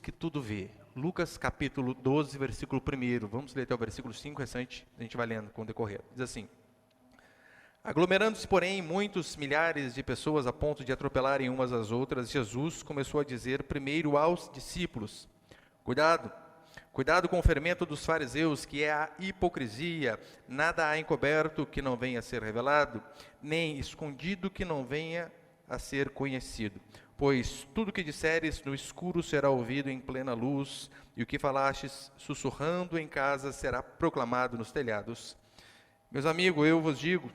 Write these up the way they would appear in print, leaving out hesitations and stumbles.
que tudo vê. Lucas capítulo 12, versículo 1. Vamos ler até o versículo 5, restante a gente vai lendo com o decorrer. Diz assim: aglomerando-se, porém, muitos milhares de pessoas a ponto de atropelarem umas às outras, Jesus começou a dizer primeiro aos discípulos: Cuidado com o fermento dos fariseus, que é a hipocrisia. Nada há encoberto que não venha a ser revelado, nem escondido que não venha a ser conhecido. Pois tudo que disseres no escuro será ouvido em plena luz, e o que falastes sussurrando em casa será proclamado nos telhados. Meus amigos, eu vos digo,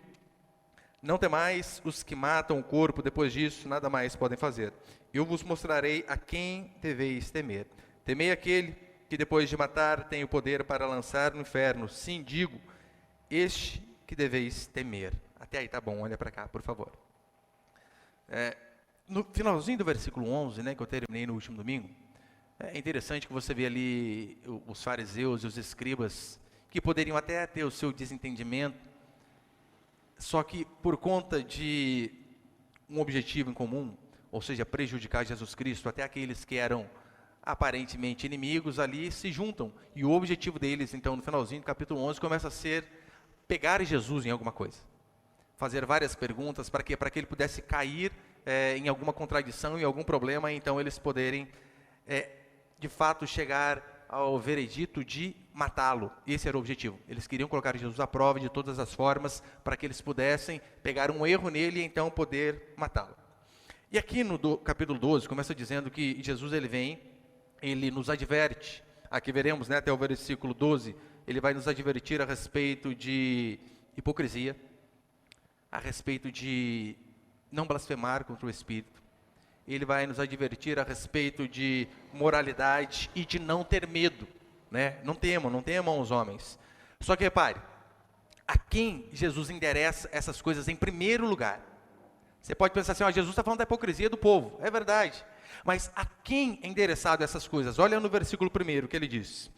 não temais os que matam o corpo, depois disso nada mais podem fazer. Eu vos mostrarei a quem deveis temer. Temei aquele que depois de matar tem o poder para lançar no inferno. Sim, digo, este que deveis temer. Até aí, tá bom, olha para cá, por favor. No finalzinho do versículo 11, que eu terminei no último domingo, é interessante que você vê ali os fariseus e os escribas, que poderiam até ter o seu desentendimento, só que por conta de um objetivo em comum, ou seja, prejudicar Jesus Cristo, até aqueles que eram aparentemente inimigos ali se juntam. E o objetivo deles, então, no finalzinho do capítulo 11, começa a ser pegar Jesus em alguma coisa. Fazer várias perguntas, para quê? Para que ele pudesse cair em alguma contradição, em algum problema, e então eles poderem, de fato, chegar ao veredito de matá-lo. Esse era o objetivo. Eles queriam colocar Jesus à prova de todas as formas, para que eles pudessem pegar um erro nele e então poder matá-lo. E aqui no capítulo 12, começa dizendo que Jesus ele vem, ele nos adverte. Aqui veremos, até o versículo 12, ele vai nos advertir a respeito de hipocrisia, a respeito de não blasfemar contra o Espírito. Ele vai nos advertir a respeito de moralidade e de não ter medo, Não temam os homens. Só que repare, a quem Jesus endereça essas coisas em primeiro lugar? Você pode pensar assim, Jesus está falando da hipocrisia do povo. É verdade. Mas a quem é endereçado essas coisas? Olha no versículo 1 que ele diz: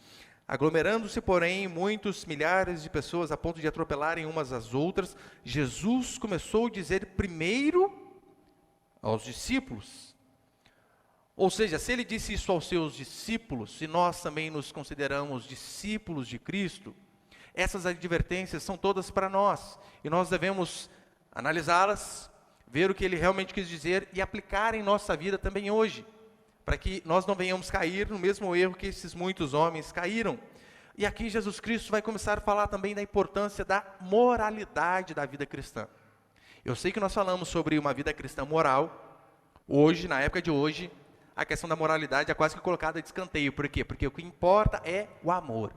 aglomerando-se, porém, muitos milhares de pessoas a ponto de atropelarem umas às outras, Jesus começou a dizer primeiro aos discípulos. Ou seja, se ele disse isso aos seus discípulos, se nós também nos consideramos discípulos de Cristo, essas advertências são todas para nós, e nós devemos analisá-las, ver o que ele realmente quis dizer e aplicar em nossa vida também hoje, para que nós não venhamos cair no mesmo erro que esses muitos homens caíram. E aqui Jesus Cristo vai começar a falar também da importância da moralidade da vida cristã. Eu sei que nós falamos sobre uma vida cristã moral. Hoje, na época de hoje, a questão da moralidade é quase que colocada de escanteio. Por quê? Porque o que importa é o amor.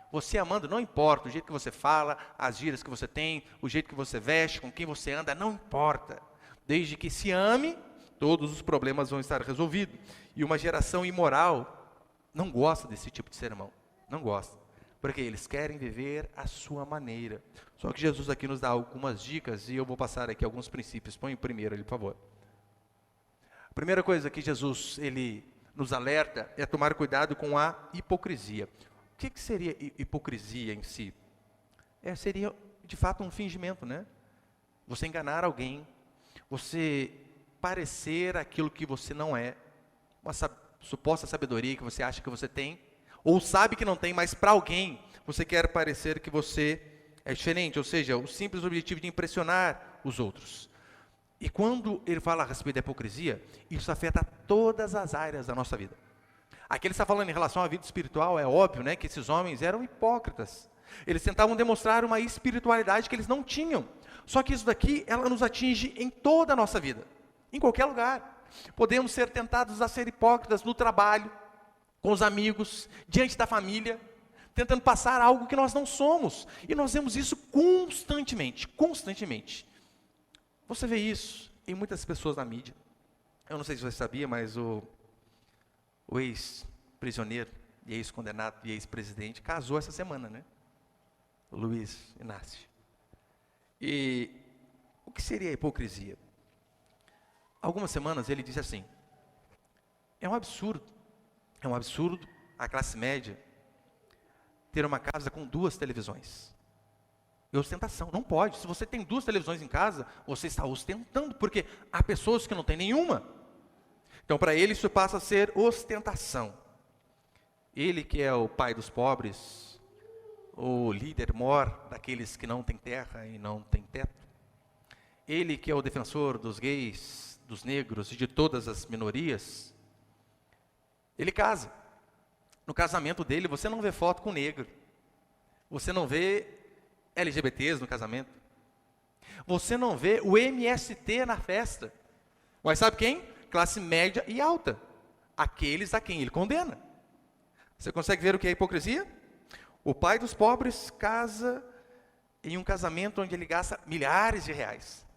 Você amando, não importa o jeito que você fala, as gírias que você tem, o jeito que você veste, com quem você anda, não importa. Desde que se ame, todos os problemas vão estar resolvidos. E uma geração imoral não gosta desse tipo de sermão. Não gosta. Porque eles querem viver a sua maneira. Só que Jesus aqui nos dá algumas dicas e eu vou passar aqui alguns princípios. Põe o primeiro ali, por favor. A primeira coisa que Jesus ele nos alerta é tomar cuidado com a hipocrisia. O que seria hipocrisia em si? Seria, de fato, um fingimento, Você enganar alguém, você parecer aquilo que você não é, uma suposta sabedoria que você acha que você tem, ou sabe que não tem, mas para alguém você quer parecer que você é diferente, ou seja, o simples objetivo de impressionar os outros. E quando ele fala a respeito da hipocrisia, isso afeta todas as áreas da nossa vida. Aqui ele está falando em relação à vida espiritual, é óbvio, que esses homens eram hipócritas. Eles tentavam demonstrar uma espiritualidade que eles não tinham. Só que isso daqui, ela nos atinge em toda a nossa vida, em qualquer lugar. Podemos ser tentados a ser hipócritas no trabalho, com os amigos, diante da família, tentando passar algo que nós não somos. E nós vemos isso constantemente. Você vê isso em muitas pessoas na mídia. Eu não sei se você sabia, mas o ex-prisioneiro, e ex-condenado, e ex-presidente, casou essa semana, O Luiz Inácio. E o que seria a hipocrisia? Algumas semanas ele disse assim: é um absurdo a classe média ter uma casa com 2 televisões. E ostentação, não pode. Se você tem 2 televisões em casa, você está ostentando, porque há pessoas que não têm nenhuma. Então para ele isso passa a ser ostentação. Ele que é o pai dos pobres, o líder mor daqueles que não têm terra e não têm teto. Ele que é o defensor dos gays, dos negros e de todas as minorias. Ele casa. No casamento dele, você não vê foto com negro. Você não vê LGBTs no casamento. Você não vê o MST na festa. Mas sabe quem? Classe média e alta. Aqueles a quem ele condena. Você consegue ver o que é hipocrisia? O pai dos pobres casa em um casamento onde ele gasta milhares de reais.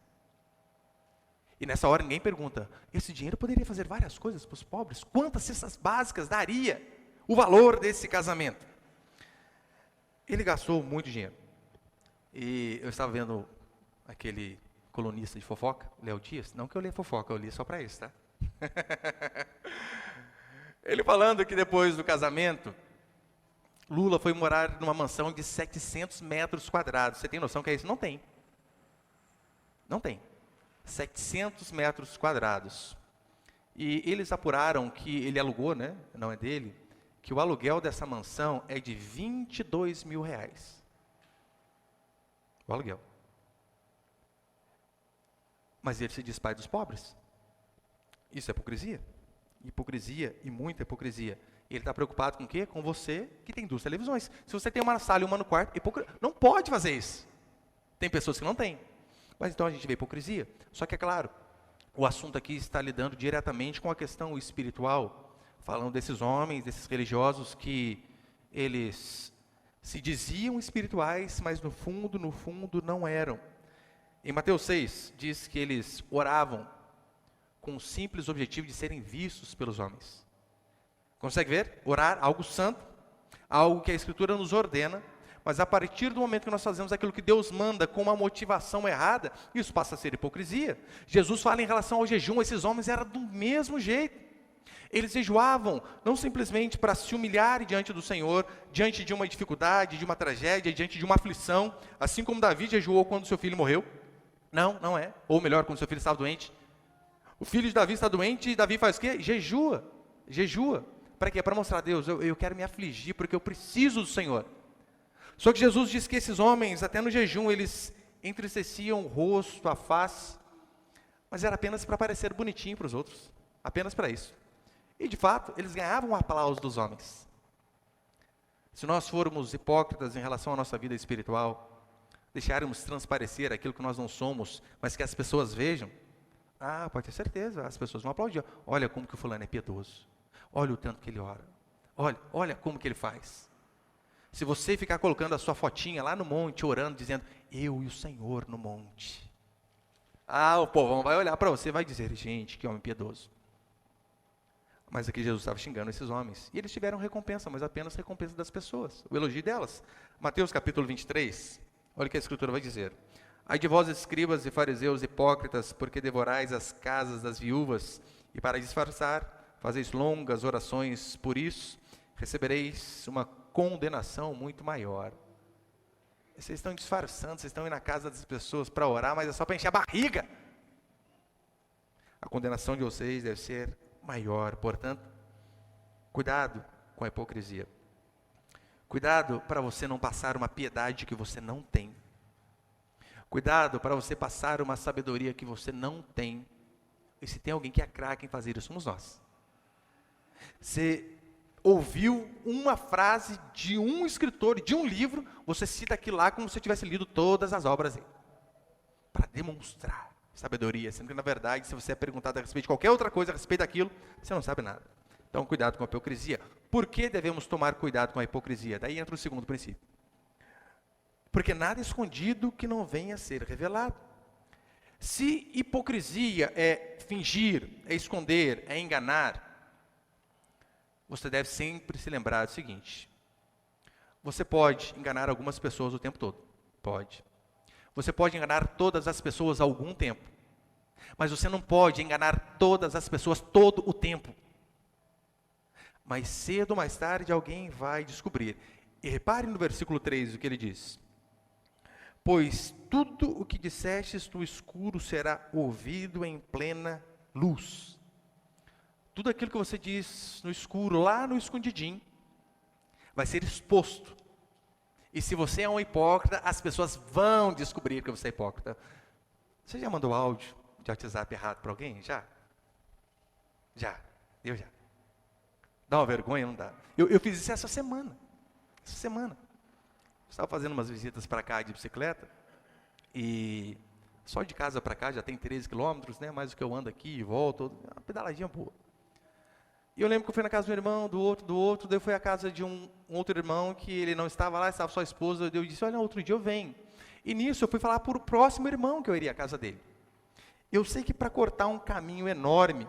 E nessa hora ninguém pergunta, esse dinheiro poderia fazer várias coisas para os pobres? Quantas cestas básicas daria o valor desse casamento? Ele gastou muito dinheiro. E eu estava vendo aquele colunista de fofoca, Léo Dias, não que eu leia fofoca, eu li só para isso, tá? Ele falando que depois do casamento, Lula foi morar numa mansão de 700 metros quadrados. Você tem noção que é isso? Não tem. Não tem. 700 metros quadrados. E eles apuraram que ele alugou, né? Não é dele, que o aluguel dessa mansão é de 22 mil reais. O aluguel. Mas ele se diz pai dos pobres. Isso é hipocrisia. Hipocrisia e muita hipocrisia. Ele está preocupado com o quê? Com você que tem 2 televisões. Se você tem uma na sala e uma no quarto, não pode fazer isso. Tem pessoas que não têm. Mas então a gente vê hipocrisia. Só que é claro, o assunto aqui está lidando diretamente com a questão espiritual, falando desses homens, desses religiosos que eles se diziam espirituais, mas no fundo não eram. Em Mateus 6, diz que eles oravam com o simples objetivo de serem vistos pelos homens. Consegue ver? Orar, algo santo, algo que a Escritura nos ordena, mas a partir do momento que nós fazemos aquilo que Deus manda com uma motivação errada, isso passa a ser hipocrisia. Jesus fala em relação ao jejum, esses homens eram do mesmo jeito. Eles jejuavam não simplesmente para se humilharem diante do Senhor, diante de uma dificuldade, de uma tragédia, diante de uma aflição, assim como Davi jejuou quando seu filho morreu. Não, não é. Ou melhor, quando seu filho estava doente. O filho de Davi está doente e Davi faz o quê? Jejua. Jejua. Para quê? Para mostrar a Deus, eu quero me afligir porque eu preciso do Senhor. Só que Jesus diz que esses homens, até no jejum, eles entristeciam o rosto, a face, mas era apenas para parecer bonitinho para os outros. Apenas para isso. E de fato, eles ganhavam o aplauso dos homens. Se nós formos hipócritas em relação à nossa vida espiritual, deixarmos transparecer aquilo que nós não somos, mas que as pessoas vejam, pode ter certeza, as pessoas vão aplaudir. Olha como que o fulano é piedoso. Olha o tanto que ele ora. Olha como que ele faz. Se você ficar colocando a sua fotinha lá no monte, orando, dizendo, eu e o Senhor no monte. O povão vai olhar para você e vai dizer, gente, que homem piedoso. Mas aqui Jesus estava xingando esses homens. E eles tiveram recompensa, mas apenas recompensa das pessoas. O elogio delas. Mateus capítulo 23, olha o que a Escritura vai dizer. Ai de vós, escribas e fariseus hipócritas, porque devorais as casas das viúvas, e para disfarçar, fazeis longas orações, por isso recebereis uma condenação muito maior. Vocês estão disfarçando, vocês estão indo na casa das pessoas para orar, mas é só para encher a barriga. A condenação de vocês deve ser maior. Portanto, cuidado com a hipocrisia. Cuidado para você não passar uma piedade que você não tem. Cuidado para você passar uma sabedoria que você não tem. E se tem alguém que é craque em fazer isso, somos nós. Você ouviu uma frase de um escritor, de um livro, você cita aquilo lá como se você tivesse lido todas as obras dele. Para demonstrar sabedoria, sendo que na verdade, se você é perguntado a respeito de qualquer outra coisa, a respeito daquilo, você não sabe nada. Então, cuidado com a hipocrisia. Por que devemos tomar cuidado com a hipocrisia? Daí entra o segundo princípio. Porque nada é escondido que não venha a ser revelado. Se hipocrisia é fingir, é esconder, é enganar, você deve sempre se lembrar do seguinte: você pode enganar algumas pessoas o tempo todo. Pode. Você pode enganar todas as pessoas há algum tempo. Mas você não pode enganar todas as pessoas todo o tempo. Mas cedo ou mais tarde alguém vai descobrir. E repare no versículo 3 o que ele diz. Pois tudo o que dissestes no escuro será ouvido em plena luz. Tudo aquilo que você diz no escuro, lá no escondidinho, vai ser exposto. E se você é um hipócrita, as pessoas vão descobrir que você é hipócrita. Você já mandou áudio de WhatsApp errado para alguém? Já? Já. Eu já. Dá uma vergonha, não dá? Eu fiz isso essa semana. Estava fazendo umas visitas para cá de bicicleta. E só de casa para cá já tem 13 quilômetros, né? Mais do que eu ando aqui e volto. Uma pedaladinha boa. E eu lembro que eu fui na casa do irmão, do outro. Daí eu fui à casa de um outro irmão que ele não estava lá, estava só a esposa. Eu disse, olha, outro dia eu venho. E nisso eu fui falar para o próximo irmão que eu iria à casa dele. Eu sei que para cortar um caminho enorme,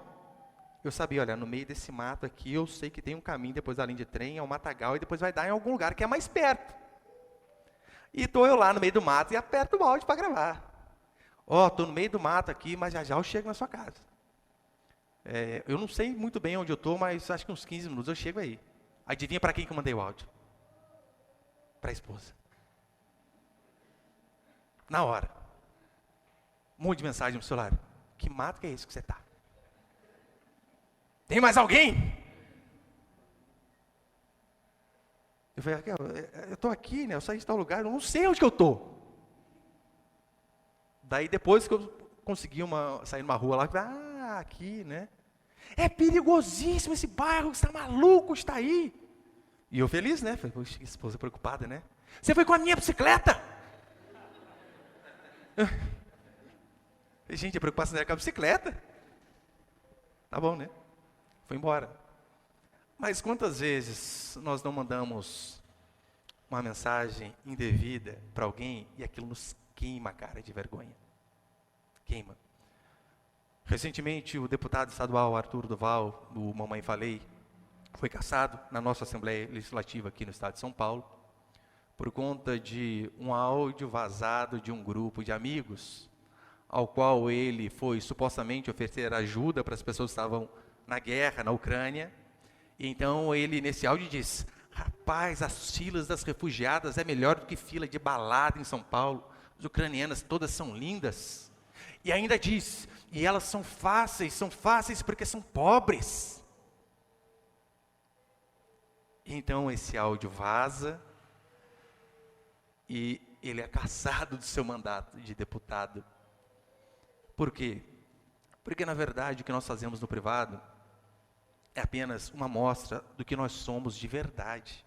eu sabia, olha, no meio desse mato aqui, eu sei que tem um caminho depois da linha de trem, é um matagal, e depois vai dar em algum lugar que é mais perto. E estou eu lá no meio do mato e aperto o áudio para gravar. Estou no meio do mato aqui, mas já eu chego na sua casa. Eu não sei muito bem onde eu estou, mas acho que uns 15 minutos eu chego aí. Adivinha para quem que eu mandei o áudio? Para a esposa. Na hora. Um monte de mensagem no celular. Que mato que é esse que você está? Tem mais alguém? Eu falei, eu estou aqui, né? Eu saí de tal lugar, eu não sei onde que eu estou. Daí depois que eu consegui sair numa rua lá, eu falei, aqui, né? É perigosíssimo esse bairro, você está maluco, está aí. E eu feliz, né? Falei, poxa, que esposa preocupada, né? Você foi com a minha bicicleta? Gente, a preocupação era com a bicicleta. Tá bom, né? Foi embora. Mas quantas vezes nós não mandamos uma mensagem indevida para alguém e aquilo nos queima a cara de vergonha? Queima. Recentemente, o deputado estadual Arthur Duval, do Mamãe Falei, foi cassado na nossa Assembleia Legislativa aqui no estado de São Paulo, por conta de um áudio vazado de um grupo de amigos, ao qual ele foi supostamente oferecer ajuda para as pessoas que estavam na guerra, na Ucrânia. E então ele, nesse áudio, diz, rapaz, as filas das refugiadas é melhor do que fila de balada em São Paulo, as ucranianas todas são lindas. E ainda diz, e elas são fáceis porque são pobres. Então esse áudio vaza, e ele é cassado do seu mandato de deputado. Por quê? Porque na verdade o que nós fazemos no privado é apenas uma amostra do que nós somos de verdade.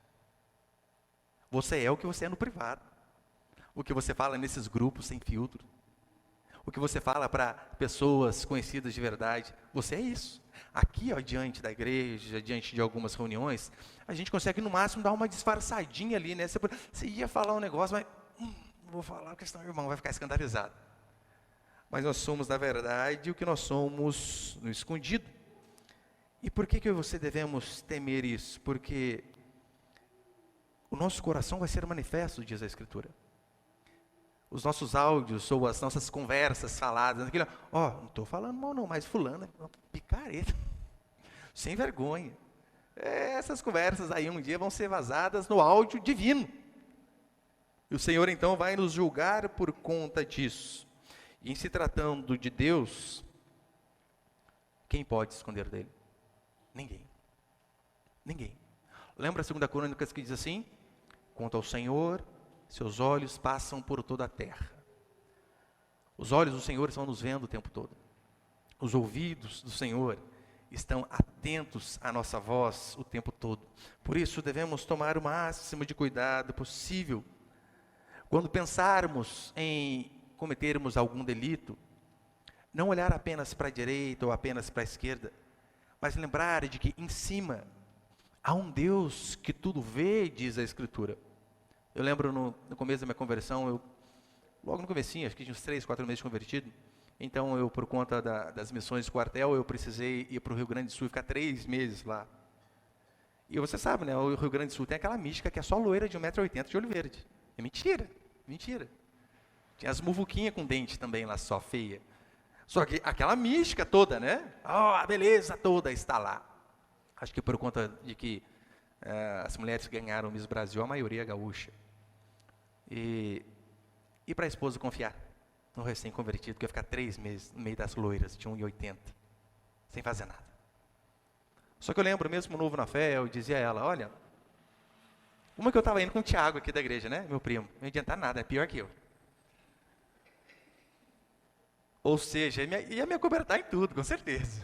Você é o que você é no privado. O que você fala nesses grupos sem filtro. O que você fala para pessoas conhecidas de verdade, você é isso. Aqui, diante da igreja, diante de algumas reuniões, a gente consegue no máximo dar uma disfarçadinha ali, né? Você ia falar um negócio, mas não vou falar porque senão o irmão vai ficar escandalizado. Mas nós somos, na verdade, o que nós somos no escondido. E por que eu e você devemos temer isso? Porque o nosso coração vai ser manifesto, diz a Escritura. Os nossos áudios ou as nossas conversas faladas, não estou falando mal não, mas fulano é uma picareta, sem vergonha. Essas conversas aí um dia vão ser vazadas no áudio divino. E o Senhor então vai nos julgar por conta disso. E em se tratando de Deus, quem pode se esconder dele? Ninguém. Lembra a 2 Crônicas que diz assim? Quanto ao Senhor, seus olhos passam por toda a terra. Os olhos do Senhor estão nos vendo o tempo todo. Os ouvidos do Senhor estão atentos à nossa voz o tempo todo. Por isso devemos tomar o máximo de cuidado possível. Quando pensarmos em cometermos algum delito, não olhar apenas para a direita ou apenas para a esquerda, mas lembrar de que em cima há um Deus que tudo vê, diz a Escritura. Eu lembro no começo da minha conversão, logo no comecinho, acho que tinha uns 3, 4 meses de convertido, então eu, por conta das missões de quartel, eu precisei ir para o Rio Grande do Sul e ficar 3 meses lá. E você sabe, né, o Rio Grande do Sul tem aquela mística que é só loira de 1,80 m de olho verde. É mentira. Tinha as muvuquinhas com dente também lá, só feia. Só que aquela mística toda, né? A beleza toda está lá. Acho que por conta de que as mulheres que ganharam o Miss Brasil, a maioria é gaúcha. E para a esposa confiar no recém-convertido, que ia ficar 3 meses no meio das loiras de 1,80 m, sem fazer nada. Só que eu lembro, mesmo novo na fé, eu dizia a ela, olha, Uma que eu estava indo com o Tiago aqui da igreja, né? Meu primo. Não ia adiantar nada, é pior que eu. Ou seja, ia me acobertar em tudo, com certeza.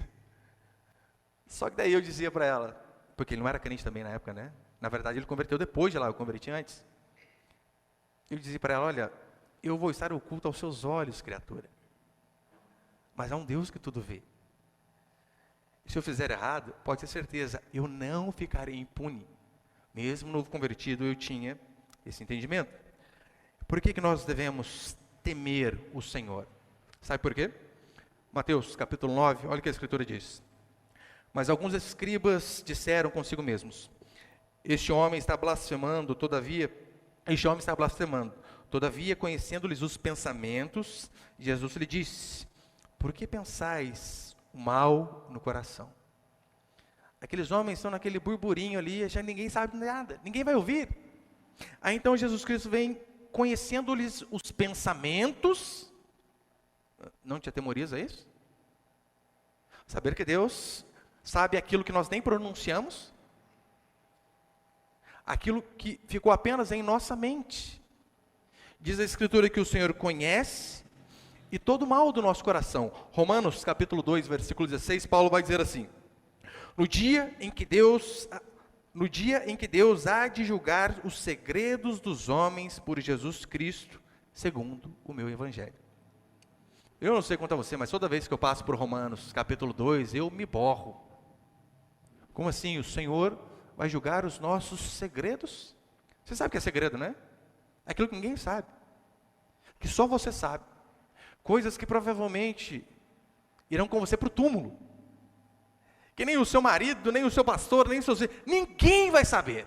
Só que daí eu dizia para ela, porque ele não era crente também na época, né? Na verdade, ele converteu depois de lá, eu converti antes. Eu dizia para ela, olha, eu vou estar oculto aos seus olhos, criatura. Mas há um Deus que tudo vê. Se eu fizer errado, pode ter certeza, eu não ficarei impune. Mesmo novo convertido, eu tinha esse entendimento. Por que nós devemos temer o Senhor? Sabe por quê? Mateus capítulo 9, olha o que a Escritura diz. Mas alguns escribas disseram consigo mesmos, este homem está blasfemando, todavia, conhecendo-lhes os pensamentos, Jesus lhe disse, por que pensais o mal no coração? Aqueles homens estão naquele burburinho ali, já ninguém sabe nada, ninguém vai ouvir. Aí então Jesus Cristo vem conhecendo-lhes os pensamentos. Não te atemoriza isso? Saber que Deus sabe aquilo que nós nem pronunciamos, aquilo que ficou apenas em nossa mente. Diz a Escritura que o Senhor conhece e todo o mal do nosso coração. Romanos capítulo 2, versículo 16, Paulo vai dizer assim, no dia em que Deus há de julgar os segredos dos homens por Jesus Cristo, segundo o meu Evangelho. Eu não sei quanto a você, mas toda vez que eu passo por Romanos capítulo 2, eu me borro. Como assim? O Senhor vai julgar os nossos segredos? Você sabe o que é segredo, né? É aquilo que ninguém sabe. Que só você sabe. Coisas que provavelmente irão com você para o túmulo. Que nem o seu marido, nem o seu pastor, nem o seu... Ninguém vai saber.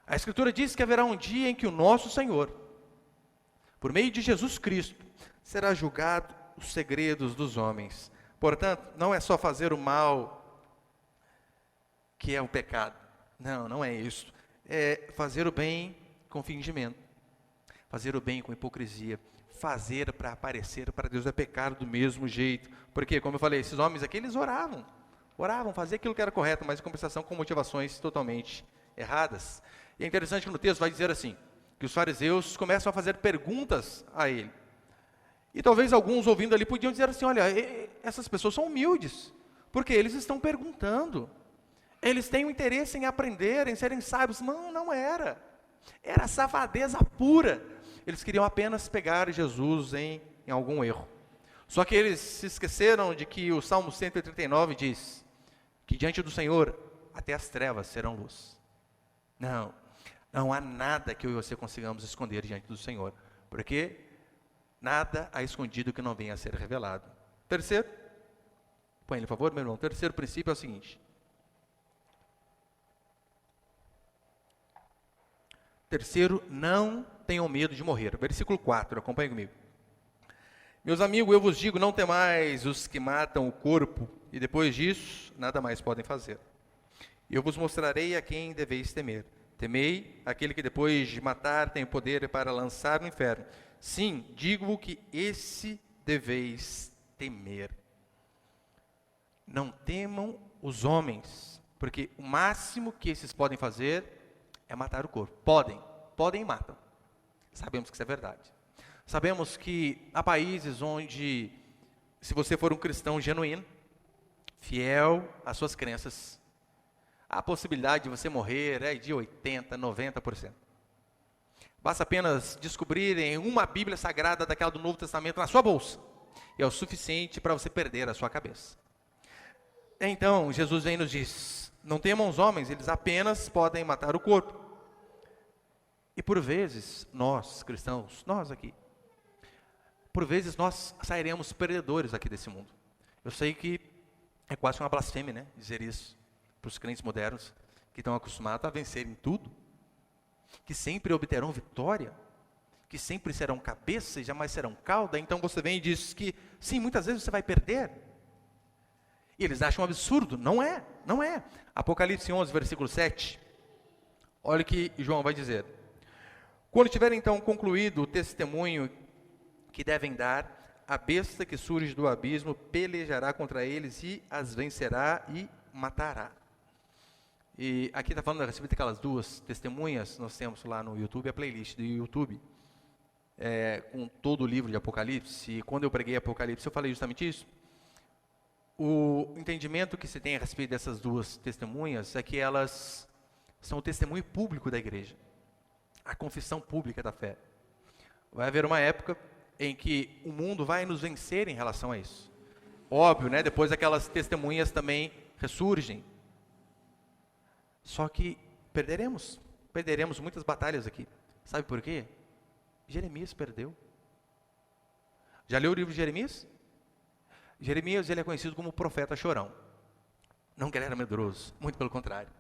A Escritura diz que haverá um dia em que o nosso Senhor, por meio de Jesus Cristo, será julgado os segredos dos homens. Portanto, não é só fazer o mal que é o pecado. Não, não é isso. É fazer o bem com fingimento. Fazer o bem com hipocrisia. Fazer para aparecer para Deus é pecado do mesmo jeito. Porque, como eu falei, esses homens aqui, eles oravam. Oravam, faziam aquilo que era correto, mas em compensação com motivações totalmente erradas. E é interessante que no texto vai dizer assim, que os fariseus começam a fazer perguntas a ele. E talvez alguns ouvindo ali podiam dizer assim, olha, essas pessoas são humildes, porque eles estão perguntando. Eles têm um interesse em aprender, em serem sábios. Não, não era. Era safadeza pura. Eles queriam apenas pegar Jesus em algum erro. Só que eles se esqueceram de que o Salmo 139 diz que diante do Senhor até as trevas serão luz. Não, não há nada que eu e você consigamos esconder diante do Senhor. Porque nada há escondido que não venha a ser revelado. Terceiro, põe ele, por favor, meu irmão. Terceiro princípio é o seguinte. Terceiro, não tenham medo de morrer. Versículo 4, acompanhe comigo. Meus amigos, eu vos digo, não temais os que matam o corpo, e depois disso, nada mais podem fazer. Eu vos mostrarei a quem deveis temer. Temei aquele que depois de matar tem o poder para lançar no inferno. Sim, digo que esse deveis temer. Não temam os homens, porque o máximo que esses podem fazer é matar o corpo. Podem e matam. Sabemos que isso é verdade. Sabemos que há países onde, se você for um cristão genuíno, fiel às suas crenças, a possibilidade de você morrer é de 80%, 90%. Basta apenas descobrirem uma Bíblia Sagrada daquela do Novo Testamento na sua bolsa. E é o suficiente para você perder a sua cabeça. Então, Jesus vem e nos diz, não temam os homens, eles apenas podem matar o corpo. E por vezes, nós cristãos, nós aqui, por vezes nós sairemos perdedores aqui desse mundo. Eu sei que é quase uma blasfêmia, né, dizer isso para os crentes modernos, que estão acostumados a vencer em tudo, que sempre obterão vitória, que sempre serão cabeça e jamais serão cauda. Então você vem e diz que, sim, muitas vezes você vai perder. E eles acham um absurdo. Não é, não é. Apocalipse 11, versículo 7. Olha o que João vai dizer. Quando tiverem então concluído o testemunho que devem dar, a besta que surge do abismo pelejará contra eles e as vencerá e matará. E aqui está falando a respeito daquelas duas testemunhas. Nós temos lá no YouTube a playlist do YouTube, com todo o livro de Apocalipse. E quando eu preguei Apocalipse, eu falei justamente isso. O entendimento que se tem a respeito dessas duas testemunhas é que elas são o testemunho público da igreja, a confissão pública da fé. Vai haver uma época em que o mundo vai nos vencer em relação a isso. Óbvio, né? Depois aquelas testemunhas também ressurgem. Só que perderemos muitas batalhas aqui. Sabe por quê? Jeremias perdeu. Já leu o livro de Jeremias? Jeremias, ele é conhecido como o profeta chorão. Não que ele era medroso, muito pelo contrário.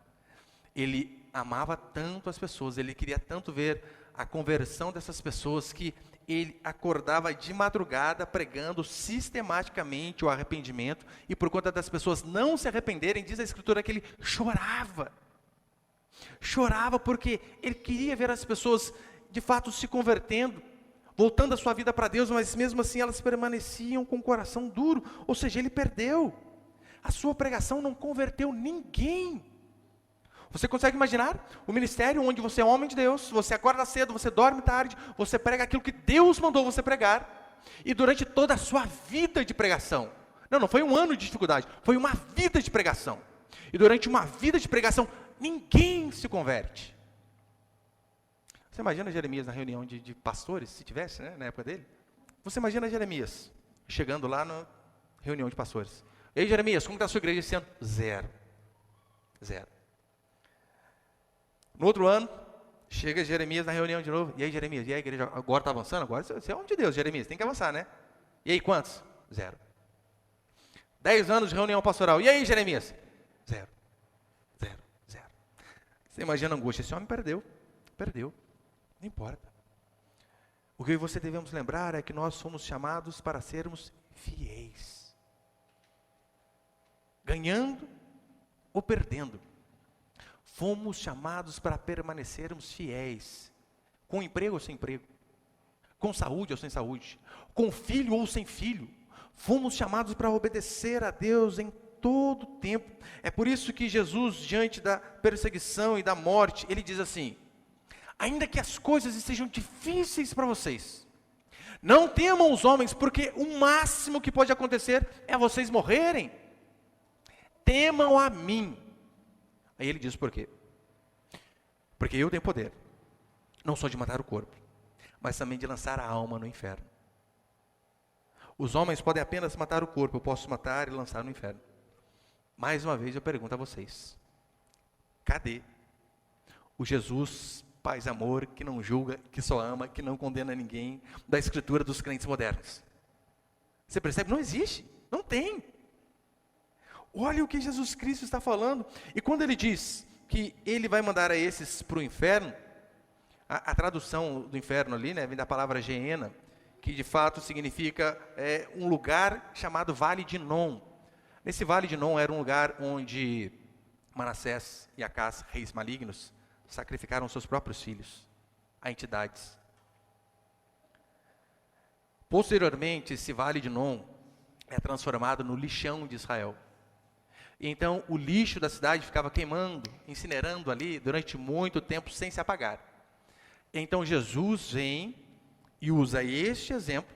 Ele amava tanto as pessoas, ele queria tanto ver a conversão dessas pessoas, que ele acordava de madrugada pregando sistematicamente o arrependimento, e por conta das pessoas não se arrependerem, diz a Escritura que ele chorava. Chorava porque ele queria ver as pessoas de fato se convertendo, voltando a sua vida para Deus, mas mesmo assim elas permaneciam com o coração duro. Ou seja, ele perdeu. A sua pregação não converteu ninguém. Você consegue imaginar o ministério onde você é homem de Deus, você acorda cedo, você dorme tarde, você prega aquilo que Deus mandou você pregar, e durante toda a sua vida de pregação, não foi um ano de dificuldade, foi uma vida de pregação, e durante uma vida de pregação, ninguém se converte. Você imagina Jeremias na reunião de pastores, se tivesse, né, na época dele? Você imagina Jeremias chegando lá na reunião de pastores. E aí, Jeremias, como está a sua igreja esse ano? Zero. No outro ano, chega Jeremias na reunião de novo. E aí, Jeremias, e a igreja agora está avançando? Agora você é homem de Deus, Jeremias, tem que avançar, né? E aí, quantos? Zero. 10 anos de reunião pastoral. E aí, Jeremias? Zero. Você imagina a angústia. Esse homem perdeu. Não importa. O que você devemos lembrar é que nós somos chamados para sermos fiéis. Ganhando ou perdendo. Fomos chamados para permanecermos fiéis. Com emprego ou sem emprego. Com saúde ou sem saúde. Com filho ou sem filho. Fomos chamados para obedecer a Deus em todo o tempo. É por isso que Jesus, diante da perseguição e da morte, ele diz assim: ainda que as coisas estejam difíceis para vocês, não temam os homens, porque o máximo que pode acontecer é vocês morrerem. Temam a mim. Aí ele diz por quê? Porque eu tenho poder, não só de matar o corpo, mas também de lançar a alma no inferno. Os homens podem apenas matar o corpo, eu posso matar e lançar no inferno. Mais uma vez eu pergunto a vocês: cadê o Jesus paz e amor, que não julga, que só ama, que não condena ninguém, da escritura dos crentes modernos? Você percebe? Não existe, não tem. Olha o que Jesus Cristo está falando. E quando ele diz que ele vai mandar a esses para o inferno, a tradução do inferno ali, né, vem da palavra Geena, que de fato significa um lugar chamado Vale de Nom. Nesse Vale de Nom era um lugar onde Manassés e Acás, reis malignos, sacrificaram seus próprios filhos a entidades. Posteriormente, esse Vale de Nom é transformado no lixão de Israel. E então, o lixo da cidade ficava queimando, incinerando ali durante muito tempo sem se apagar. Então, Jesus vem e usa este exemplo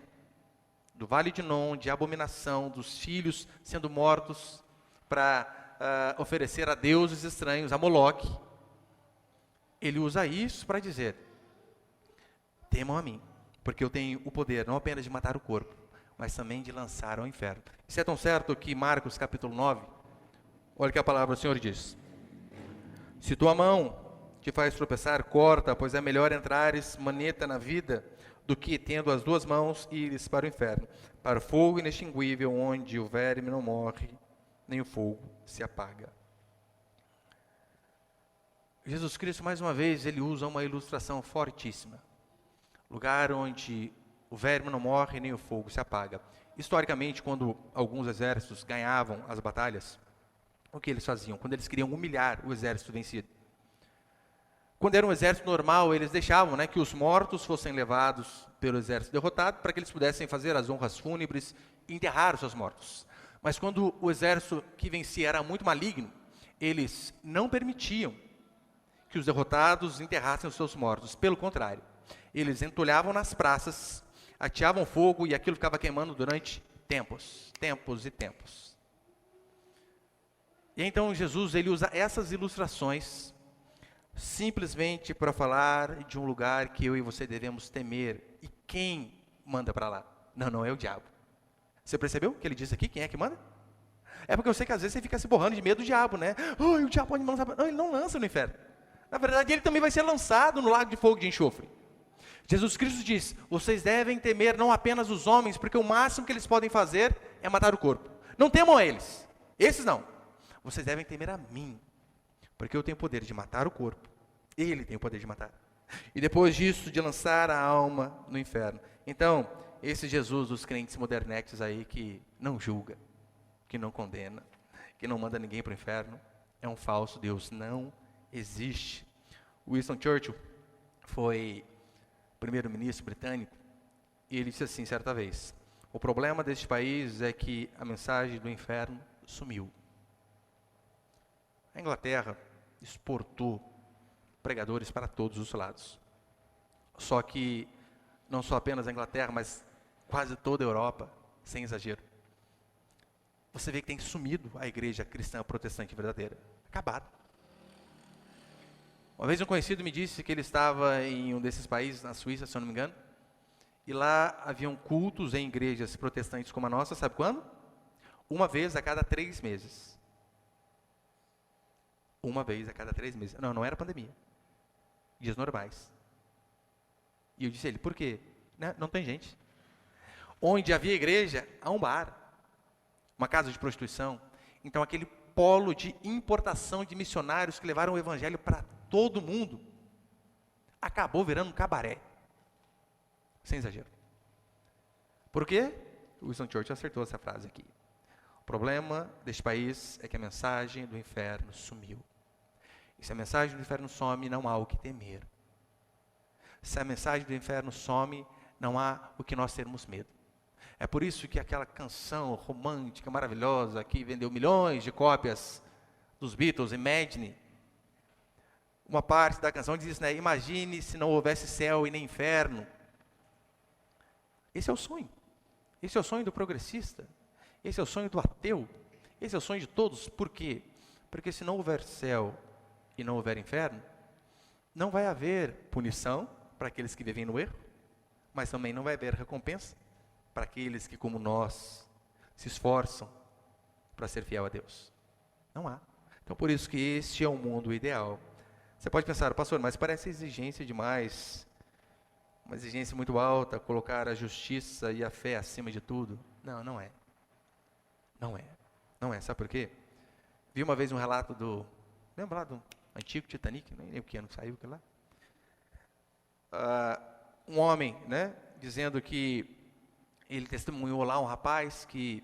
do Vale de Nom, de abominação, dos filhos sendo mortos para oferecer a deuses estranhos, a Moloque. Ele usa isso para dizer: temam a mim, porque eu tenho o poder não apenas de matar o corpo, mas também de lançar ao inferno. Isso é tão certo que Marcos capítulo 9, olha o que a palavra do Senhor diz: se tua mão te faz tropeçar, corta, pois é melhor entrares maneta na vida, do que tendo as duas mãos ires para o inferno, para o fogo inextinguível, onde o verme não morre, nem o fogo se apaga. Jesus Cristo, mais uma vez, ele usa uma ilustração fortíssima. Lugar onde o verme não morre, nem o fogo se apaga. Historicamente, quando alguns exércitos ganhavam as batalhas, o que eles faziam? Quando eles queriam humilhar o exército vencido. Quando era um exército normal, eles deixavam, que os mortos fossem levados pelo exército derrotado, para que eles pudessem fazer as honras fúnebres e enterrar os seus mortos. Mas quando o exército que vencia era muito maligno, Eles não permitiam que os derrotados enterrassem os seus mortos. Pelo contrário, eles entulhavam nas praças, ateavam fogo e aquilo ficava queimando durante tempos e tempos. E então Jesus ele usa essas ilustrações simplesmente para falar de um lugar que eu e você devemos temer. E quem manda para lá? Não é o diabo. Você percebeu o que ele disse aqui? Quem é que manda? É porque eu sei que às vezes você fica se borrando de medo do diabo, né? O diabo pode me lançar. Não, ele não lança no inferno. Na verdade, ele também vai ser lançado no lago de fogo de enxofre. Jesus Cristo diz, vocês devem temer não apenas os homens, porque o máximo que eles podem fazer é matar o corpo. Não temam a eles. Esses não. Vocês devem temer a mim, porque eu tenho o poder de matar o corpo. Ele tem o poder de matar. E depois disso, de lançar a alma no inferno. Então, esse Jesus dos crentes modernetes aí que não julga, que não condena, que não manda ninguém para o inferno, é um falso Deus, não existe. Winston Churchill foi primeiro-ministro britânico e ele disse assim certa vez, o problema deste país é que a mensagem do inferno sumiu. A Inglaterra exportou pregadores para todos os lados. Só que não só apenas a Inglaterra, mas quase toda a Europa, sem exagero. Você vê que tem sumido a igreja cristã protestante verdadeira. Acabado. Uma vez um conhecido me disse que ele estava em um desses países, na Suíça, se eu não me engano, e lá haviam cultos em igrejas protestantes como a nossa, sabe quando? Uma vez a cada 3 meses. Uma vez a cada 3 meses. Não era pandemia. Dias normais. E eu disse a ele, por quê? Não tem gente. Onde havia igreja, há um bar. Uma casa de prostituição. Então aquele polo de importação de missionários que levaram o evangelho para todo mundo, acabou virando um cabaré. Sem exagero. Por quê? O Winston Churchill acertou essa frase aqui. O problema deste país é que a mensagem do inferno sumiu. E se a mensagem do inferno some, não há o que temer. Se a mensagem do inferno some, não há o que nós termos medo. É por isso que aquela canção romântica, maravilhosa, que vendeu milhões de cópias dos Beatles, Imagine, uma parte da canção diz, né, imagine se não houvesse céu e nem inferno. Esse é o sonho. Esse é o sonho do progressista. Esse é o sonho do ateu. Esse é o sonho de todos. Por quê? Porque se não houver céu e não houver inferno, não vai haver punição para aqueles que vivem no erro, mas também não vai haver recompensa para aqueles que, como nós, se esforçam para ser fiel a Deus. Não há. Então, por isso que este é o mundo ideal. Você pode pensar, pastor, mas parece exigência demais, uma exigência muito alta, colocar a justiça e a fé acima de tudo. Não é. Não é. Sabe por quê? Vi uma vez um relato lembra lá do antigo Titanic, nem lembro que ano saiu aquilo lá. Um homem, né, dizendo que ele testemunhou lá um rapaz que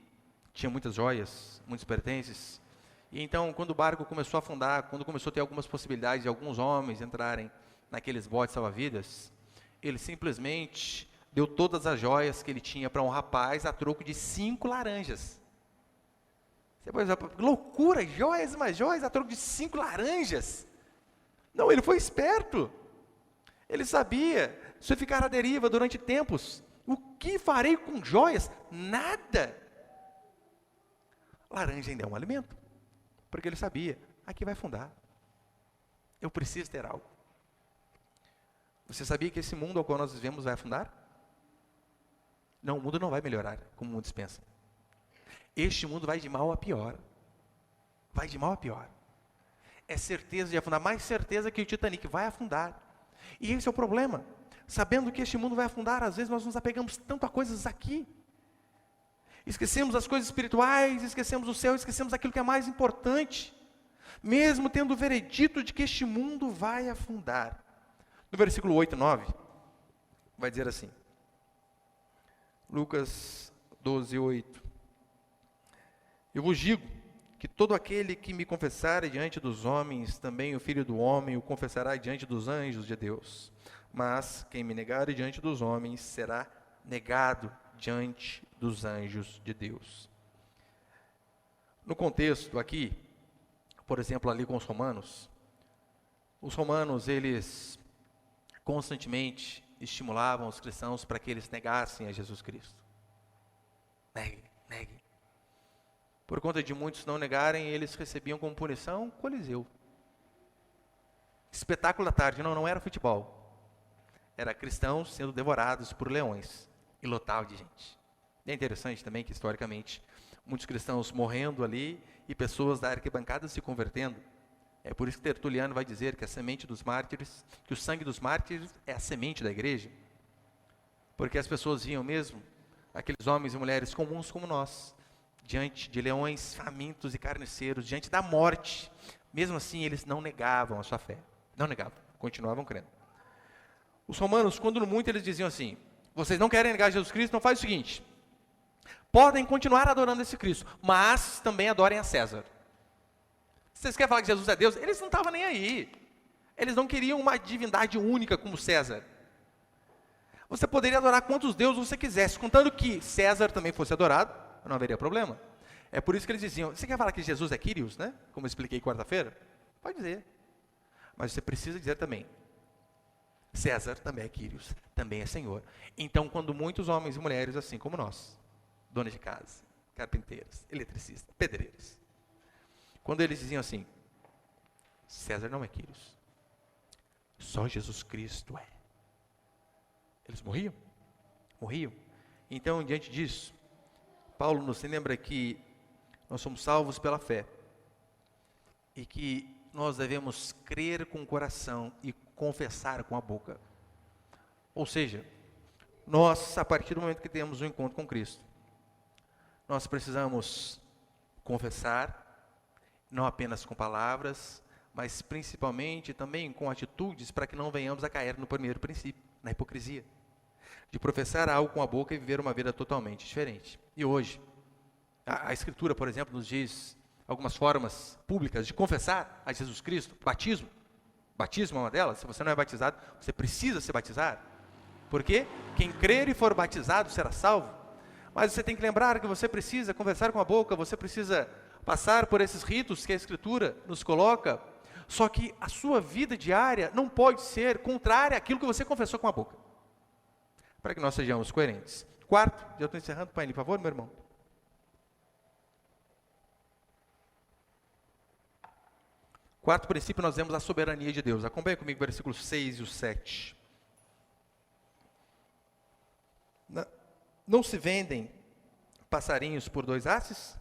tinha muitas joias, muitos pertences. E então, quando o barco começou a afundar, quando começou a ter algumas possibilidades de alguns homens entrarem naqueles botes salva-vidas, ele simplesmente deu todas as joias que ele tinha para um rapaz a troco de 5 laranjas. Você pode dizer, loucura, joias, mas joias a troco de 5 laranjas. Não, ele foi esperto. Ele sabia, se eu ficar à deriva durante tempos, o que farei com joias? Nada. Laranja ainda é um alimento. Porque ele sabia, aqui vai afundar. Eu preciso ter algo. Você sabia que esse mundo ao qual nós vivemos vai afundar? Não, o mundo não vai melhorar, como muitos pensam. Este mundo vai de mal a pior. Vai de mal a pior. É certeza de afundar, mais certeza que o Titanic vai afundar. E esse é o problema. Sabendo que este mundo vai afundar, às vezes nós nos apegamos tanto a coisas aqui. Esquecemos as coisas espirituais, esquecemos o céu, esquecemos aquilo que é mais importante. Mesmo tendo o veredito de que este mundo vai afundar. No versículo 8 e 9, vai dizer assim. Lucas 12, 8. Eu vos digo que todo aquele que me confessar diante dos homens, também o Filho do Homem o confessará diante dos anjos de Deus. Mas quem me negar diante dos homens será negado diante dos anjos de Deus. No contexto aqui, por exemplo, ali com os romanos, eles constantemente estimulavam os cristãos para que eles negassem a Jesus Cristo. Negue, negue. Por conta de muitos não negarem, eles recebiam como punição o Coliseu. Espetáculo da tarde, não era futebol. Era cristãos sendo devorados por leões. E lotava de gente. E é interessante também que, historicamente, muitos cristãos morrendo ali e pessoas da arquibancada se convertendo. É por isso que Tertuliano vai dizer que a semente dos mártires, que o sangue dos mártires é a semente da igreja. Porque as pessoas viam mesmo aqueles homens e mulheres comuns como nós, diante de leões famintos e carniceiros, diante da morte. Mesmo assim, eles não negavam a sua fé. Não negavam, continuavam crendo. Os romanos, quando no muito, eles diziam assim: vocês não querem negar Jesus Cristo, então faz o seguinte: podem continuar adorando esse Cristo, mas também adorem a César. Vocês querem falar que Jesus é Deus? Eles não estavam nem aí. Eles não queriam uma divindade única como César. Você poderia adorar quantos deuses você quisesse, contando que César também fosse adorado, não haveria problema. É por isso que eles diziam: você quer falar que Jesus é Kyrios, né? Como eu expliquei quarta-feira? Pode dizer. Mas você precisa dizer também: César também é Kyrios, também é Senhor. Então, quando muitos homens e mulheres, assim como nós, donas de casa, carpinteiros, eletricistas, pedreiros, quando eles diziam assim: César não é Kyrios, só Jesus Cristo é, eles morriam. Então, diante disso, Paulo nos lembra que nós somos salvos pela fé e que nós devemos crer com o coração e confessar com a boca. Ou seja, nós, a partir do momento que temos um encontro com Cristo, nós precisamos confessar, não apenas com palavras, mas principalmente também com atitudes, para que não venhamos a cair no primeiro princípio, na hipocrisia, de professar algo com a boca e viver uma vida totalmente diferente. E hoje, a Escritura, por exemplo, nos diz algumas formas públicas de confessar a Jesus Cristo. Batismo é uma delas. Se você não é batizado, você precisa se batizar. Porque quem crer e for batizado será salvo. Mas você tem que lembrar que você precisa conversar com a boca, você precisa passar por esses ritos que a Escritura nos coloca. Só que a sua vida diária não pode ser contrária àquilo que você confessou com a boca. Para que nós sejamos coerentes. Quarto, já estou encerrando, pai, por favor, meu irmão. Quarto princípio, nós vemos a soberania de Deus. Acompanhe comigo o versículo 6 e o 7. Não se vendem passarinhos por 2 asses?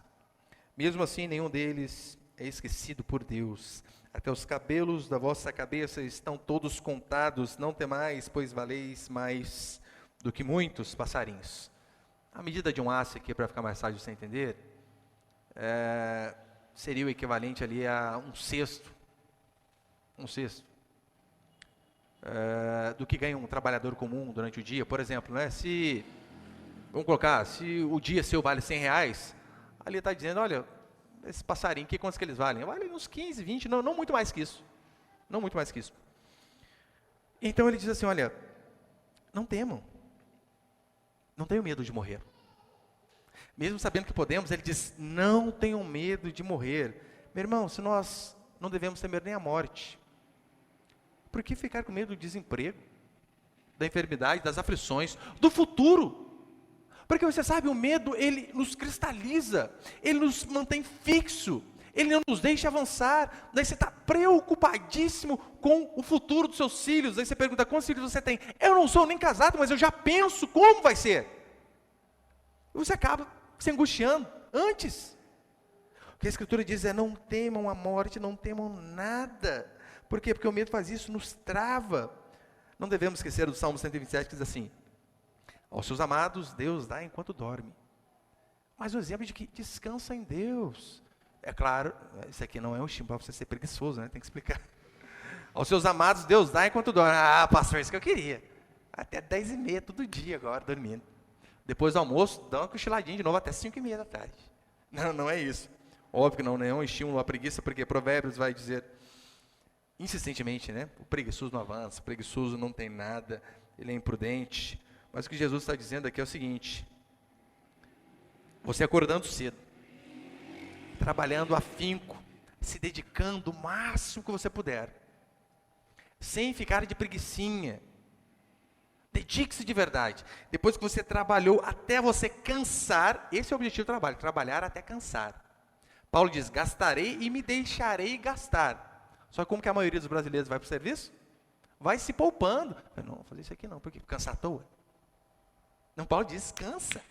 Mesmo assim, nenhum deles é esquecido por Deus. Até os cabelos da vossa cabeça estão todos contados. Não temais, pois valeis mais do que muitos passarinhos. A medida de um asse aqui, para ficar mais fácil de você entender, seria o equivalente ali a um cesto do que ganha um trabalhador comum durante o dia. Por exemplo, né, vamos colocar, se o dia seu vale R$100, ali está dizendo: olha, esse passarinho, quantos que eles valem? Valem uns 15, 20, não muito mais que isso. Não muito mais que isso. Então ele diz assim: olha, não temam, não tenham medo de morrer. Mesmo sabendo que podemos, ele diz: não tenham medo de morrer. Meu irmão, se nós não devemos temer nem a morte, por que ficar com medo do desemprego, da enfermidade, das aflições, do futuro? Porque você sabe, o medo, ele nos cristaliza, ele nos mantém fixo, ele não nos deixa avançar. Daí você está preocupadíssimo com o futuro dos seus filhos. Daí você pergunta: quantos filhos você tem? Eu não sou nem casado, mas eu já penso como vai ser. E você acaba se angustiando antes. O que a Escritura diz é: não temam a morte, não temam nada. Por quê? Porque o medo faz isso, nos trava. Não devemos esquecer do Salmo 127, que diz assim: aos seus amados Deus dá enquanto dorme. Mas o exemplo de que descansa em Deus. É claro, isso aqui não é um estímulo para você ser preguiçoso, né? Tem que explicar. Aos seus amados Deus dá enquanto dorme. Ah, pastor, isso que eu queria. Até 10h30 todo dia agora, dormindo. Depois do almoço, dá uma cochiladinha de novo até 5h30 da tarde. Não é isso. Óbvio que não é um estímulo à preguiça, porque Provérbios vai dizer insistentemente, né? O preguiçoso não avança, o preguiçoso não tem nada, ele é imprudente. Mas o que Jesus está dizendo aqui é o seguinte: você acordando cedo, trabalhando afinco, se dedicando o máximo que você puder, sem ficar de preguicinha. Dedique-se de verdade. Depois que você trabalhou até você cansar, esse é o objetivo do trabalho, trabalhar até cansar. Paulo diz, gastarei e me deixarei gastar. Só que como que a maioria dos brasileiros vai para o serviço? Vai se poupando. Não, vou fazer isso aqui não, porque cansar à toa. Não, Paulo diz, cansa.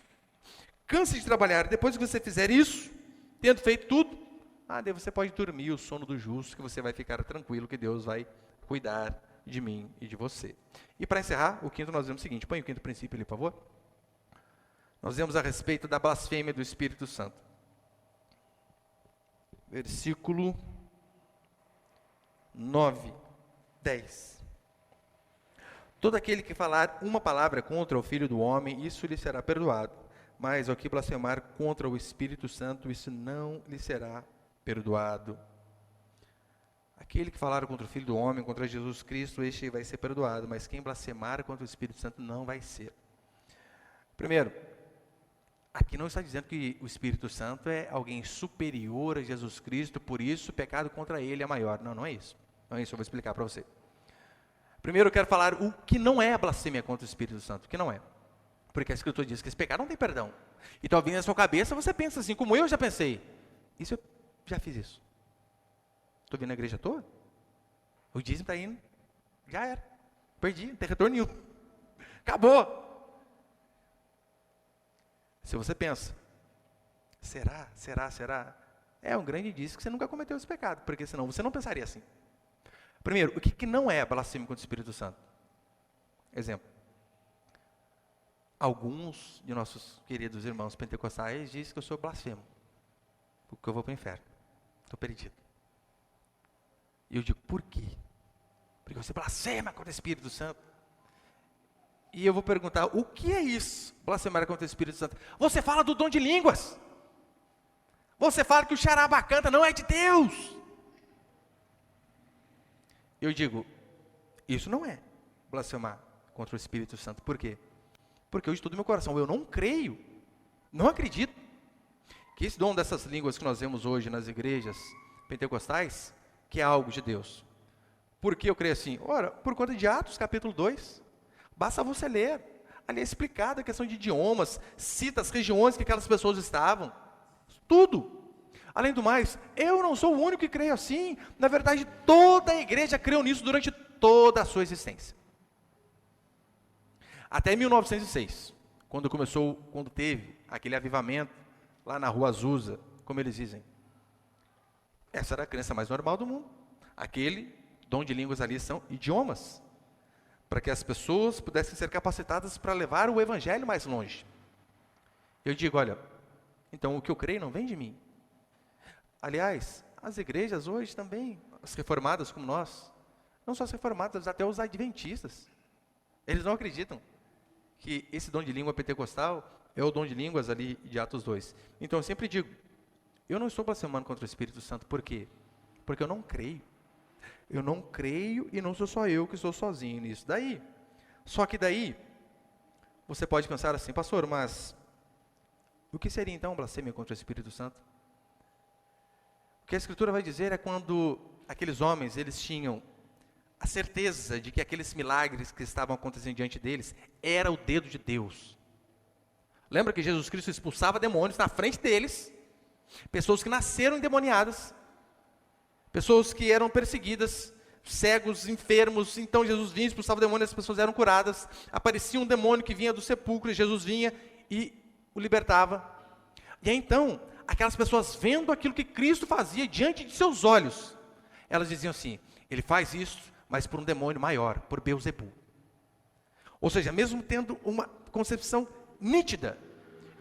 Canse de trabalhar. Depois que você fizer isso, tendo feito tudo, daí você pode dormir o sono do justo, que você vai ficar tranquilo, que Deus vai cuidar de mim e de você. E para encerrar, o quinto nós vemos o seguinte, põe o quinto princípio ali, por favor. Nós vemos a respeito da blasfêmia do Espírito Santo. Versículo 9, 10. Todo aquele que falar uma palavra contra o Filho do Homem, isso lhe será perdoado. Mas ao que blasfemar contra o Espírito Santo, isso não lhe será perdoado. Aquele que falar contra o Filho do Homem, contra Jesus Cristo, este vai ser perdoado. Mas quem blasfemar contra o Espírito Santo não vai ser. Primeiro, aqui não está dizendo que o Espírito Santo é alguém superior a Jesus Cristo, por isso o pecado contra ele é maior. Não, não é isso. Não é isso, eu vou explicar para você. Primeiro eu quero falar o que não é a blasfêmia contra o Espírito Santo, o que não é. Porque a Escritura diz que esse pecado não tem perdão. E talvez na sua cabeça você pensa assim, como eu já pensei. Isso eu já fiz isso. Estou vindo na igreja à toa? O dízimo está indo. Já era. Perdi, não tem retorno nenhum. Acabou. Se você pensa, será? É um grande indício que você nunca cometeu esse pecado, porque senão você não pensaria assim. Primeiro, o que não é blasfêmia contra o Espírito Santo? Exemplo. Alguns de nossos queridos irmãos pentecostais dizem que eu sou blasfemo, porque eu vou para o inferno. Estou perdido. E eu digo, por quê? Porque você blasfema contra o Espírito Santo. E eu vou perguntar, o que é isso, blasfemar contra o Espírito Santo? Você fala do dom de línguas. Você fala que o charabacanta não é de Deus. Eu digo, isso não é blasfemar contra o Espírito Santo. Por quê? Porque eu estudo meu coração, eu não creio, não acredito que esse dom dessas línguas que nós vemos hoje nas igrejas pentecostais, que é algo de Deus. Por que eu creio assim? Ora, por conta de Atos capítulo 2, basta você ler, ali é explicada a questão de idiomas, cita as regiões que aquelas pessoas estavam, tudo. Além do mais, eu não sou o único que creio assim, na verdade toda a igreja creu nisso durante toda a sua existência. Até 1906, quando teve aquele avivamento, lá na rua Azusa, como eles dizem. Essa era a crença mais normal do mundo. Aquele dom de línguas ali são idiomas, para que as pessoas pudessem ser capacitadas para levar o evangelho mais longe. Eu digo, olha, então o que eu creio não vem de mim. Aliás, as igrejas hoje também, as reformadas como nós, não só as reformadas, até os adventistas, eles não acreditam que esse dom de língua pentecostal é o dom de línguas ali de Atos 2. Então eu sempre digo, eu não estou blasfemando contra o Espírito Santo, por quê? Porque eu não creio. Eu não creio e não sou só eu que estou sozinho nisso daí. Só que daí, você pode pensar assim, pastor, mas o que seria então blasfêmia contra o Espírito Santo? O que a Escritura vai dizer é quando aqueles homens, eles tinham a certeza de que aqueles milagres que estavam acontecendo diante deles, era o dedo de Deus. Lembra que Jesus Cristo expulsava demônios na frente deles, pessoas que nasceram endemoniadas, pessoas que eram perseguidas, cegos, enfermos, então Jesus vinha, expulsava demônios, as pessoas eram curadas, aparecia um demônio que vinha do sepulcro, e Jesus vinha e o libertava. E aí, então, aquelas pessoas vendo aquilo que Cristo fazia diante de seus olhos, elas diziam assim, ele faz isso, mas por um demônio maior, por Beelzebu. Ou seja, mesmo tendo uma concepção nítida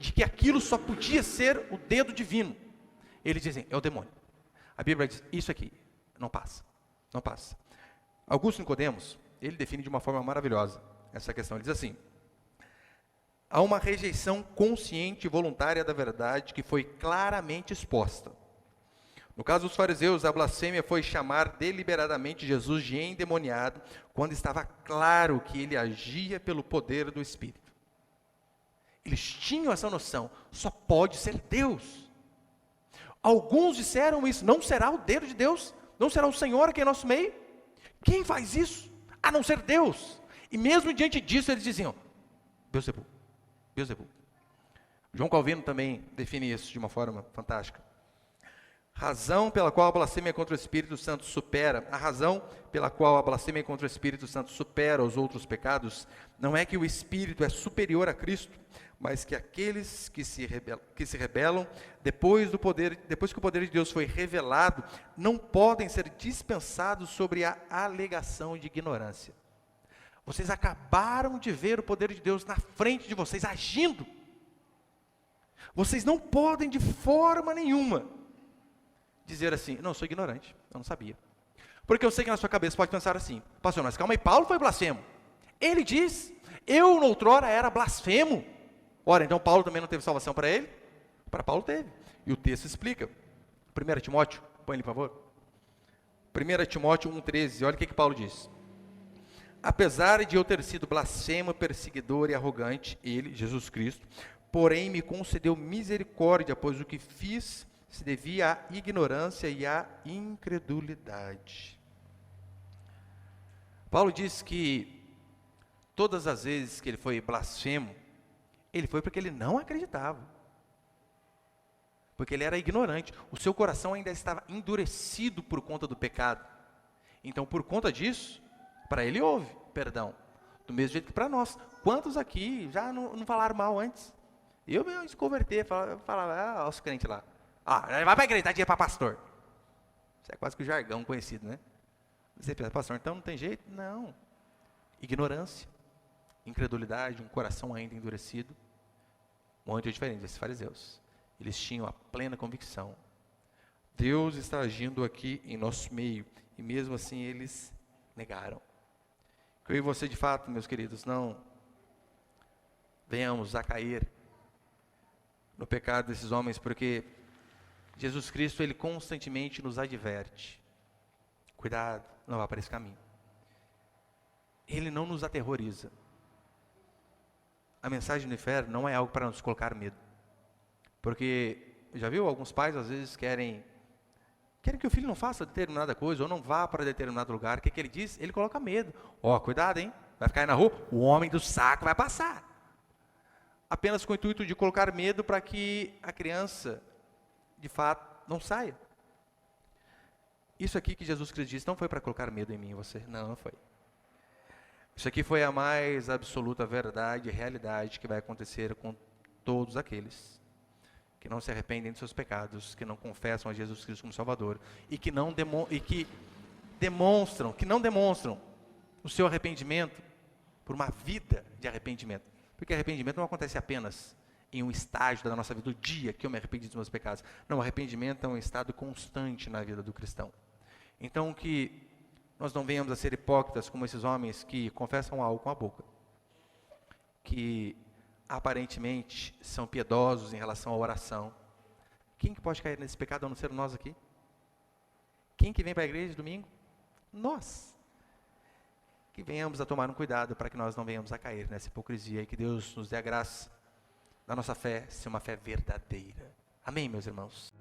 de que aquilo só podia ser o dedo divino, eles dizem, é o demônio. A Bíblia diz, isso aqui não passa, não passa. Augusto Nicodemos, ele define de uma forma maravilhosa essa questão. Ele diz assim, há uma rejeição consciente e voluntária da verdade que foi claramente exposta. No caso dos fariseus, a blasfêmia foi chamar deliberadamente Jesus de endemoniado, quando estava claro que ele agia pelo poder do Espírito. Eles tinham essa noção, só pode ser Deus. Alguns disseram isso: não será o dedo de Deus, não será o Senhor aqui em nosso meio? Quem faz isso, a não ser Deus? E mesmo diante disso eles diziam: Beelzebul, Beelzebul. João Calvino também define isso de uma forma fantástica. Razão pela qual a blasfêmia contra o Espírito Santo supera, a razão pela qual a blasfêmia contra o Espírito Santo supera os outros pecados, não é que o Espírito é superior a Cristo, mas que aqueles que se rebelam, depois que o poder de Deus foi revelado, não podem ser dispensados sobre a alegação de ignorância. Vocês acabaram de ver o poder de Deus na frente de vocês, agindo. Vocês não podem de forma nenhuma dizer assim: não, eu sou ignorante, eu não sabia. Porque eu sei que na sua cabeça pode pensar assim: pastor, mas calma aí, Paulo foi blasfemo. Ele diz: eu noutrora era blasfemo. Ora, então Paulo também não teve salvação para ele? Para Paulo teve. E o texto explica. 1 Timóteo, põe ele por favor. 1 Timóteo 1,13, olha o que Paulo diz. Apesar de eu ter sido blasfemo, perseguidor e arrogante, ele, Jesus Cristo, porém me concedeu misericórdia, pois o que fiz se devia à ignorância e à incredulidade. Paulo diz que todas as vezes que ele foi blasfemo, ele foi porque ele não acreditava. Porque ele era ignorante. O seu coração ainda estava endurecido por conta do pecado. Então, por conta disso, para ele houve perdão. Do mesmo jeito que para nós. Quantos aqui já não falaram mal antes? Eu me converter, falava, os crentes lá. Vai para a igreja, dá dinheiro para pastor. Isso é quase que o jargão conhecido, né? Você pensa, pastor, então não tem jeito? Não. Ignorância, incredulidade, um coração ainda endurecido. Muito diferente desses fariseus. Eles tinham a plena convicção. Deus está agindo aqui em nosso meio. E mesmo assim eles negaram. Que eu e você, de fato, meus queridos, não venhamos a cair no pecado desses homens, porque Jesus Cristo, Ele constantemente nos adverte. Cuidado, não vá para esse caminho. Ele não nos aterroriza. A mensagem do inferno não é algo para nos colocar medo. Porque, já viu, alguns pais às vezes querem que o filho não faça determinada coisa, ou não vá para determinado lugar. O que ele diz? Ele coloca medo. Cuidado, hein? Vai ficar aí na rua, o homem do saco vai passar. Apenas com o intuito de colocar medo para que a criança, de fato, não saia. Isso aqui que Jesus Cristo disse não foi para colocar medo em mim e você. Não foi. Isso aqui foi a mais absoluta verdade e realidade que vai acontecer com todos aqueles que não se arrependem dos seus pecados, que não confessam a Jesus Cristo como Salvador e que não demonstram o seu arrependimento por uma vida de arrependimento. Porque arrependimento não acontece apenas em um estágio da nossa vida, do dia que eu me arrependi dos meus pecados. Não, arrependimento é um estado constante na vida do cristão. Então, que nós não venhamos a ser hipócritas como esses homens que confessam algo com a boca, que aparentemente são piedosos em relação à oração. Quem que pode cair nesse pecado a não ser nós aqui? Quem que vem para a igreja domingo? Nós. Que venhamos a tomar um cuidado para que nós não venhamos a cair nessa hipocrisia e que Deus nos dê a graça da nossa fé ser uma fé verdadeira. Amém, meus irmãos?